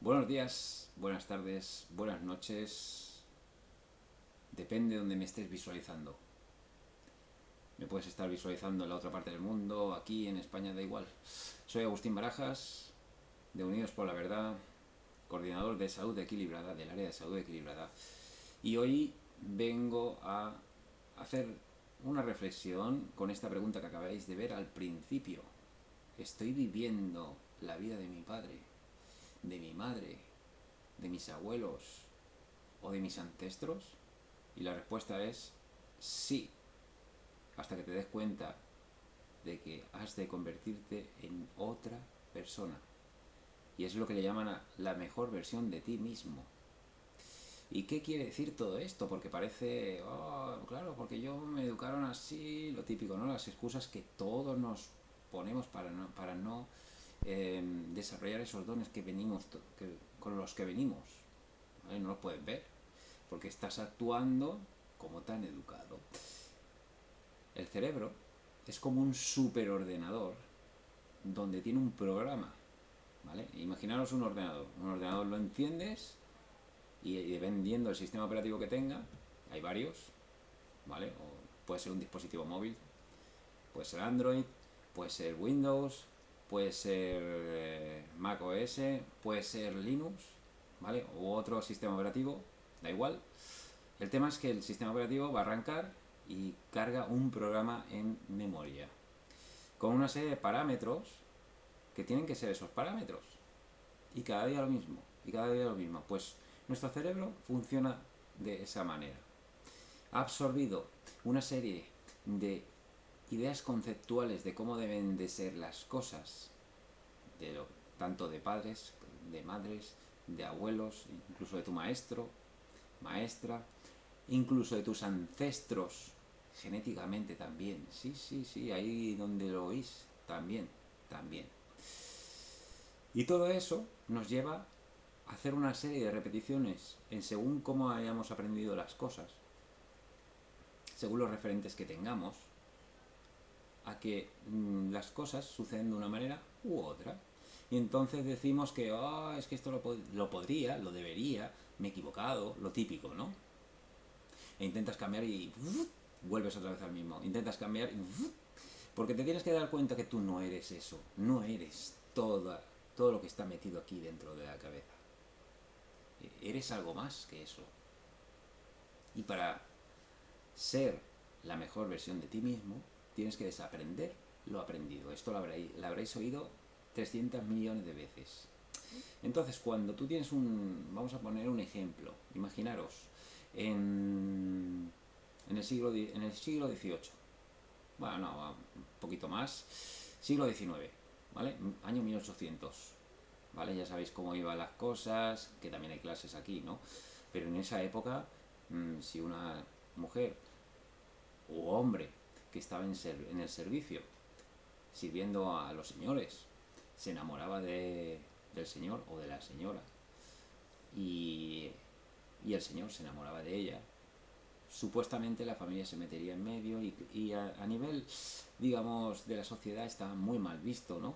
Buenos días, buenas tardes, buenas noches. Depende de donde me estés visualizando. Me puedes estar visualizando en la otra parte del mundo, aquí en España, da igual. Soy Agustín Barajas, de Unidos por la Verdad, coordinador de salud equilibrada, del área de salud equilibrada. Y hoy vengo a hacer una reflexión con esta pregunta que acabáis de ver al principio. ¿Estoy viviendo la vida de mi padre, de mi madre, de mis abuelos o de mis ancestros? Y la respuesta es sí, hasta que te des cuenta de que has de convertirte en otra persona. Y es lo que le llaman a la mejor versión de ti mismo. ¿Y qué quiere decir todo esto? Porque parece, oh, claro, porque yo me educaron así, lo típico, ¿no? Las excusas que todos nos ponemos para no desarrollar esos dones que venimos, con los que venimos. ¿Vale? No los puedes ver, porque estás actuando como tan educado. El cerebro es como un superordenador donde tiene un programa, ¿vale? Imaginaros un ordenador lo enciendes y dependiendo del sistema operativo que tenga, hay varios, ¿vale? O puede ser un dispositivo móvil, puede ser Android, puede ser Windows, puede ser Mac OS, puede ser Linux, ¿vale? U otro sistema operativo, da igual. El tema es que el sistema operativo va a arrancar y carga un programa en memoria con una serie de parámetros que tienen que ser esos parámetros. Y cada día lo mismo, y cada día lo mismo. Pues nuestro cerebro funciona de esa manera. Ha absorbido una serie de ideas conceptuales de cómo deben de ser las cosas, de lo, tanto de padres, de madres, de abuelos, incluso de tu maestro, maestra, incluso de tus ancestros, genéticamente también. Sí, sí, sí, ahí donde lo oís, también, también. Y todo eso nos lleva a hacer una serie de repeticiones en según cómo hayamos aprendido las cosas, según los referentes que tengamos, a que las cosas suceden de una manera u otra. Y entonces decimos que oh, es que esto lo podría, lo debería, me he equivocado, lo típico, ¿no? E intentas cambiar y vuelves otra vez al mismo. Intentas cambiar y porque te tienes que dar cuenta que tú no eres eso, no eres todo lo que está metido aquí dentro de la cabeza. Eres algo más que eso. Y para ser la mejor versión de ti mismo, tienes que desaprender lo aprendido. Esto lo habréis oído 300 millones de veces. Entonces, cuando tú tienes un... Vamos a poner un ejemplo. Imaginaros, en el siglo XVIII. Bueno, no, un poquito más. Siglo XIX, ¿vale? Año 1800. ¿Vale? Ya sabéis cómo iban las cosas, que también hay clases aquí, ¿no? Pero en esa época, si una mujer u hombre que estaba en el servicio, sirviendo a los señores, se enamoraba del señor o de la señora y, y el señor se enamoraba de ella, supuestamente la familia se metería en medio y a nivel, digamos, de la sociedad estaba muy mal visto, ¿no?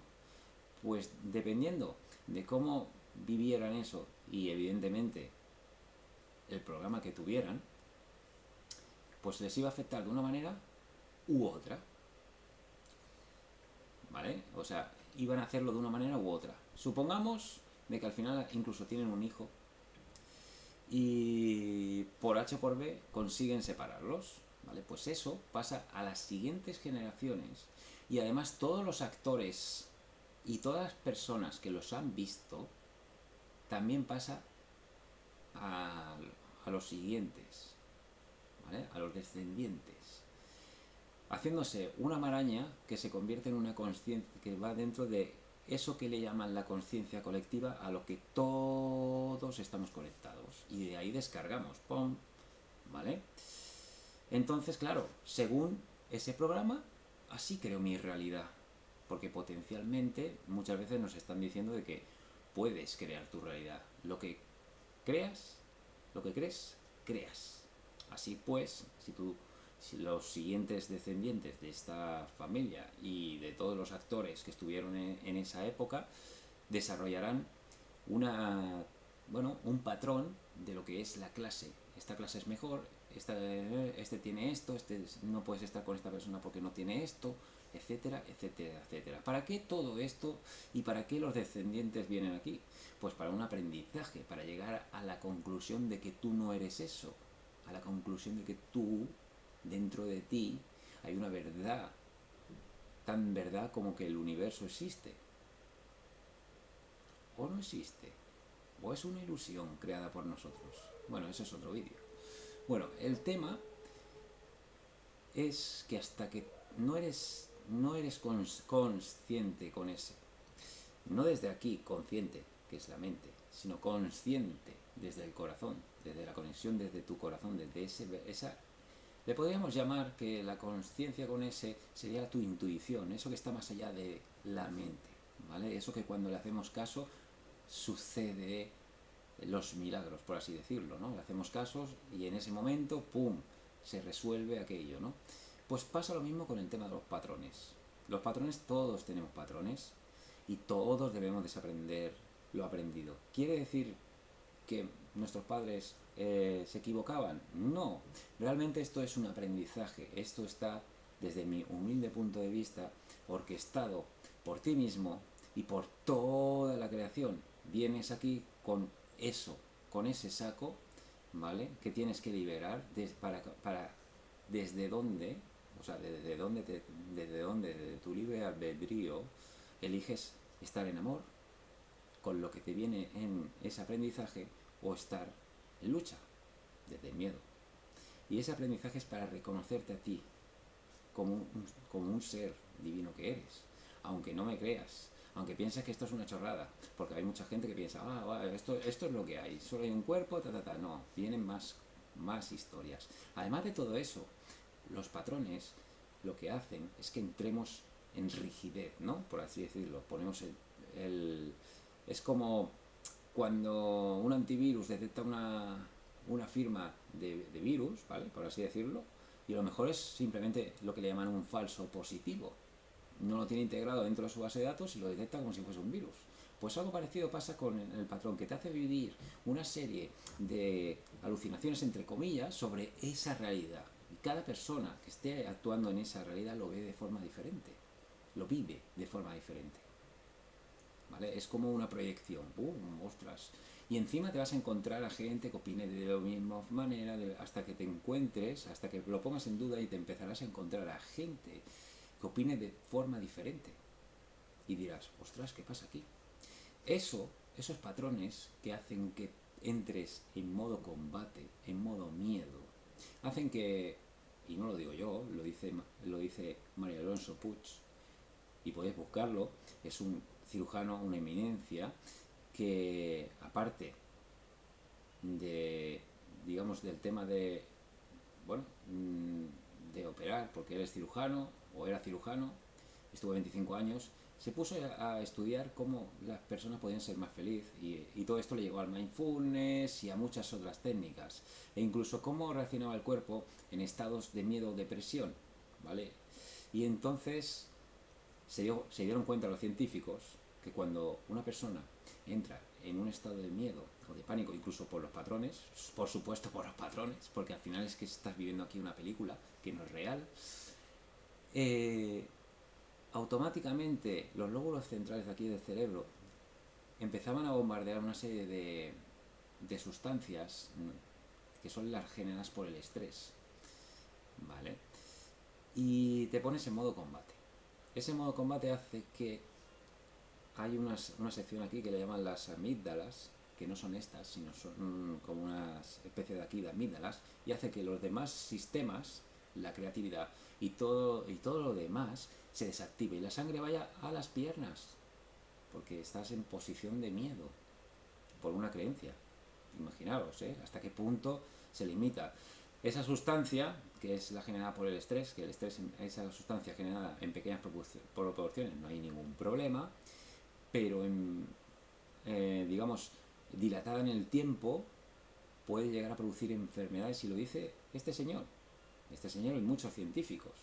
Pues dependiendo de cómo vivieran eso y evidentemente el programa que tuvieran, pues les iba a afectar de una manera u otra, ¿vale? O sea, iban a hacerlo de una manera u otra. Supongamos de que al final incluso tienen un hijo y por H o por B consiguen separarlos, ¿vale? Pues eso pasa a las siguientes generaciones y además todos los actores y todas las personas que los han visto también pasa a, a los siguientes, ¿vale? A los descendientes, haciéndose una maraña que se convierte en una conciencia que va dentro de eso que le llaman la conciencia colectiva, a lo que todos estamos conectados y de ahí descargamos, ¡pum! ¿Vale? Entonces, claro, según ese programa, así creo mi realidad, porque potencialmente muchas veces nos están diciendo de que puedes crear tu realidad, lo que creas, lo que crees, creas. Así pues, si los siguientes descendientes de esta familia y de todos los actores que estuvieron en esa época desarrollarán un patrón de lo que es la clase. Esta clase es mejor, este tiene esto, no puedes estar con esta persona porque no tiene esto, etcétera, etcétera, etcétera. ¿Para qué todo esto y para qué los descendientes vienen aquí? Pues para un aprendizaje, para llegar a la conclusión de que tú no eres eso, a la conclusión de que tú, dentro de ti, hay una verdad, tan verdad como que el universo existe. O no existe, o es una ilusión creada por nosotros. Bueno, ese es otro vídeo. Bueno, el tema es que hasta que no eres consciente con ese, no desde aquí consciente, que es la mente, sino consciente desde el corazón, desde la conexión desde tu corazón, desde esa. Le podríamos llamar que la conciencia con ese sería tu intuición, eso que está más allá de la mente, ¿vale? Eso que cuando le hacemos caso sucede los milagros, por así decirlo, ¿no? Le hacemos casos y en ese momento, ¡pum!, se resuelve aquello, ¿no? Pues pasa lo mismo con el tema de los patrones. Los patrones, todos tenemos patrones y todos debemos desaprender lo aprendido. ¿Quiere decir que nuestros padres se equivocaban? No, realmente esto es un aprendizaje. Esto está, desde mi humilde punto de vista, orquestado por ti mismo y por toda la creación. Vienes aquí con eso, con ese saco, ¿vale? Que tienes que liberar para desde dónde, o sea, desde tu libre albedrío eliges estar en amor con lo que te viene en ese aprendizaje o estar en lucha desde el miedo. Y ese aprendizaje es para reconocerte a ti como un ser divino que eres, aunque no me creas, aunque pienses que esto es una chorrada, porque hay mucha gente que piensa, esto es lo que hay, solo hay un cuerpo, no, vienen más historias. Además de todo eso, los patrones lo que hacen es que entremos en rigidez, ¿no? Por así decirlo, ponemos es como cuando un antivirus detecta una firma de virus, ¿vale? Por así decirlo, y a lo mejor es simplemente lo que le llaman un falso positivo. No lo tiene integrado dentro de su base de datos y lo detecta como si fuese un virus. Pues algo parecido pasa con el patrón, que te hace vivir una serie de alucinaciones, entre comillas, sobre esa realidad. Y cada persona que esté actuando en esa realidad lo ve de forma diferente, lo vive de forma diferente. ¿Vale? Es como una proyección. ¡Ostras! Y encima te vas a encontrar a gente que opine de la misma manera, hasta que te encuentres, hasta que lo pongas en duda y te empezarás a encontrar a gente que opine de forma diferente. Y dirás, ostras, ¿qué pasa aquí? Esos patrones que hacen que entres en modo combate, en modo miedo, hacen que, y no lo digo yo, lo dice María Alonso Puig, y podéis buscarlo, es un cirujano, una eminencia, que aparte de, digamos, del tema de, bueno, de operar, porque él es cirujano, o era cirujano, estuvo 25 años, se puso a estudiar cómo las personas podían ser más felices y todo esto le llevó al mindfulness y a muchas otras técnicas, e incluso cómo reaccionaba el cuerpo en estados de miedo o depresión, ¿vale? Y entonces se dieron cuenta los científicos que cuando una persona entra en un estado de miedo o de pánico, incluso por los patrones, por supuesto por los patrones, porque al final es que estás viviendo aquí una película que no es real, automáticamente los lóbulos centrales de aquí del cerebro empezaban a bombardear una serie de sustancias que son las generadas por el estrés, ¿vale? Y te pones en modo combate. Ese modo combate hace que hay una sección aquí que le llaman las amígdalas, que no son estas, sino son como una especie de aquí de amígdalas, y hace que los demás sistemas, la creatividad y todo lo demás, se desactive y la sangre vaya a las piernas, porque estás en posición de miedo por una creencia. Imaginaros, hasta qué punto se limita. Esa sustancia, que es la generada por el estrés, que el estrés, esa sustancia generada en pequeñas proporciones, no hay ningún problema, pero digamos, dilatada en el tiempo, puede llegar a producir enfermedades, y lo dice este señor y muchos científicos,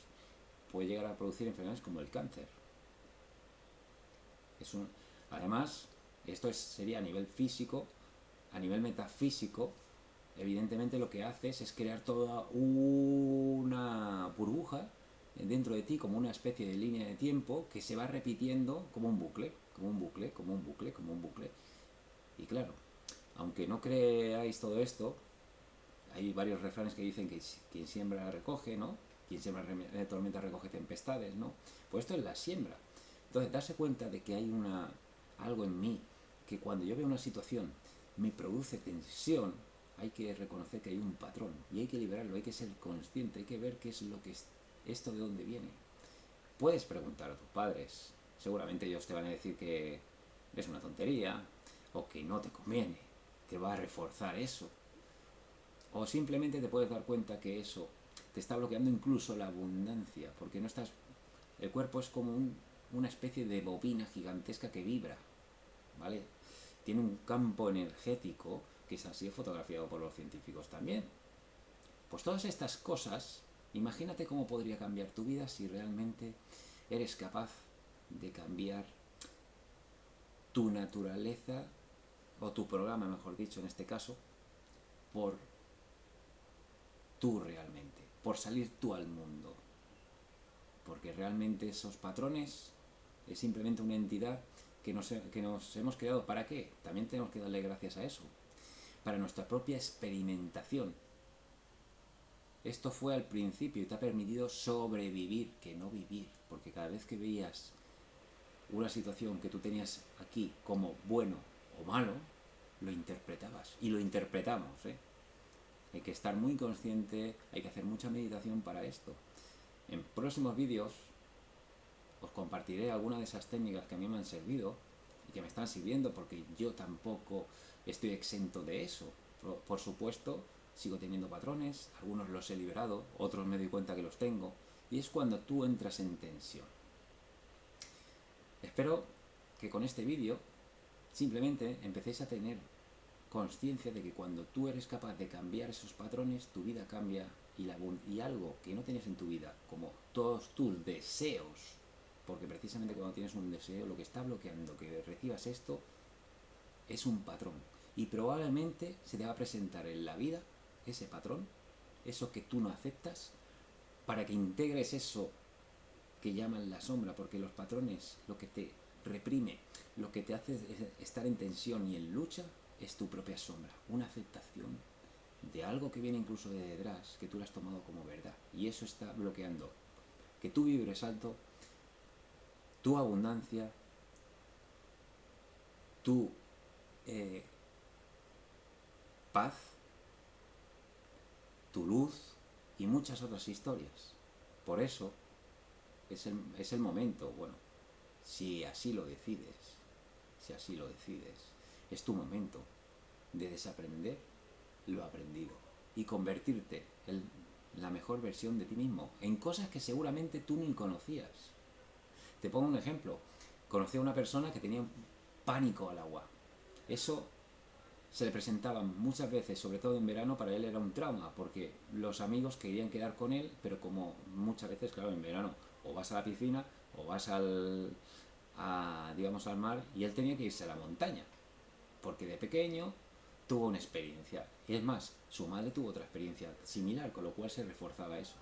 puede llegar a producir enfermedades como el cáncer. Además, Esto sería a nivel físico. A nivel metafísico, evidentemente lo que haces es crear toda una burbuja dentro de ti, como una especie de línea de tiempo que se va repitiendo como un bucle, como un bucle, como un bucle, como un bucle. Y claro, aunque no creáis todo esto, hay varios refranes que dicen que quien siembra recoge, ¿no? Quien siembra tormenta recoge tempestades, ¿no? Pues esto es la siembra. Entonces, darse cuenta de que hay algo en mí que cuando yo veo una situación me produce tensión, hay que reconocer que hay un patrón y hay que liberarlo, hay que ser consciente, hay que ver qué es lo que es esto, de dónde viene. Puedes preguntar a tus padres, seguramente ellos te van a decir que es una tontería o que no te conviene, que va a reforzar eso. O simplemente te puedes dar cuenta que eso te está bloqueando incluso la abundancia, porque no estás. El cuerpo es como una especie de bobina gigantesca que vibra, ¿vale? Tiene un campo energético que es así fotografiado por los científicos también. Pues todas estas cosas, imagínate cómo podría cambiar tu vida si realmente eres capaz de cambiar tu naturaleza, o tu programa, mejor dicho, en este caso, por tú realmente, por salir tú al mundo. Porque realmente esos patrones es simplemente una entidad que nos hemos creado. ¿Para qué? También tenemos que darle gracias a eso. Para nuestra propia experimentación. Esto fue al principio y te ha permitido sobrevivir, que no vivir. Porque cada vez que veías una situación que tú tenías aquí como bueno o malo, lo interpretabas. Y lo interpretamos, ¿eh? Hay que estar muy consciente, hay que hacer mucha meditación para esto. En próximos vídeos os compartiré algunas de esas técnicas que a mí me han servido y que me están sirviendo, porque yo tampoco estoy exento de eso. Por supuesto, sigo teniendo patrones, algunos los he liberado, otros me doy cuenta que los tengo, y es cuando tú entras en tensión. Espero que con este vídeo simplemente empecéis a tener consciencia de que cuando tú eres capaz de cambiar esos patrones, tu vida cambia, y algo que no tenías en tu vida, como todos tus deseos, porque precisamente cuando tienes un deseo, lo que está bloqueando que recibas esto es un patrón, y probablemente se te va a presentar en la vida ese patrón, eso que tú no aceptas, para que integres eso que llaman la sombra, porque los patrones, lo que te reprime, lo que te hace estar en tensión y en lucha, es tu propia sombra, una aceptación de algo que viene incluso de detrás, que tú lo has tomado como verdad, y eso está bloqueando que tú vibres alto, tu abundancia, tu paz, tu luz y muchas otras historias. Por eso es el momento, bueno, si así lo decides, es tu momento de desaprender lo aprendido y convertirte en la mejor versión de ti mismo, en cosas que seguramente tú ni conocías. Te pongo un ejemplo. Conocí a una persona que tenía pánico al agua. Eso se le presentaba muchas veces, sobre todo en verano. Para él era un trauma, porque los amigos querían quedar con él, pero como muchas veces, claro, en verano o vas a la piscina o vas digamos, al mar, y él tenía que irse a la montaña, porque de pequeño tuvo una experiencia. Y es más, su madre tuvo otra experiencia similar, con lo cual se reforzaba eso.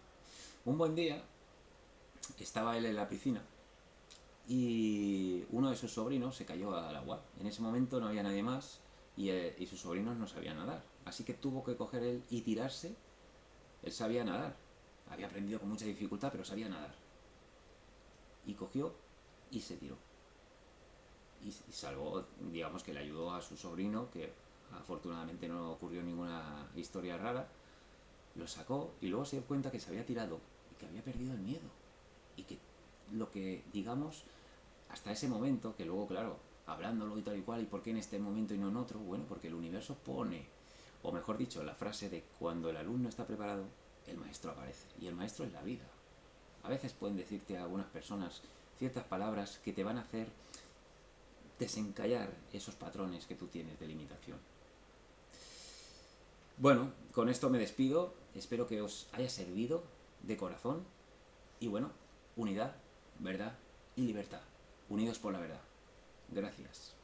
Un buen día estaba él en la piscina y uno de sus sobrinos se cayó al agua. En ese momento no había nadie más, y sus sobrinos no sabían nadar. Así que tuvo que coger él y tirarse. Él sabía nadar. Había aprendido con mucha dificultad, pero sabía nadar. Y cogió y se tiró. Y salvó, digamos que le ayudó a su sobrino, que afortunadamente no ocurrió ninguna historia rara. Lo sacó y luego se dio cuenta que se había tirado y que había perdido el miedo. Y que lo que, digamos, hasta ese momento, que luego, claro, hablándolo y tal y cual, y por qué en este momento y no en otro, bueno, porque el universo pone, o mejor dicho, la frase de cuando el alumno está preparado, el maestro aparece. Y el maestro es la vida. A veces pueden decirte a algunas personas ciertas palabras que te van a hacer desencallar esos patrones que tú tienes de limitación. Bueno, con esto me despido. Espero que os haya servido de corazón. Y bueno, unidad, verdad y libertad. Unidos por la verdad. Gracias.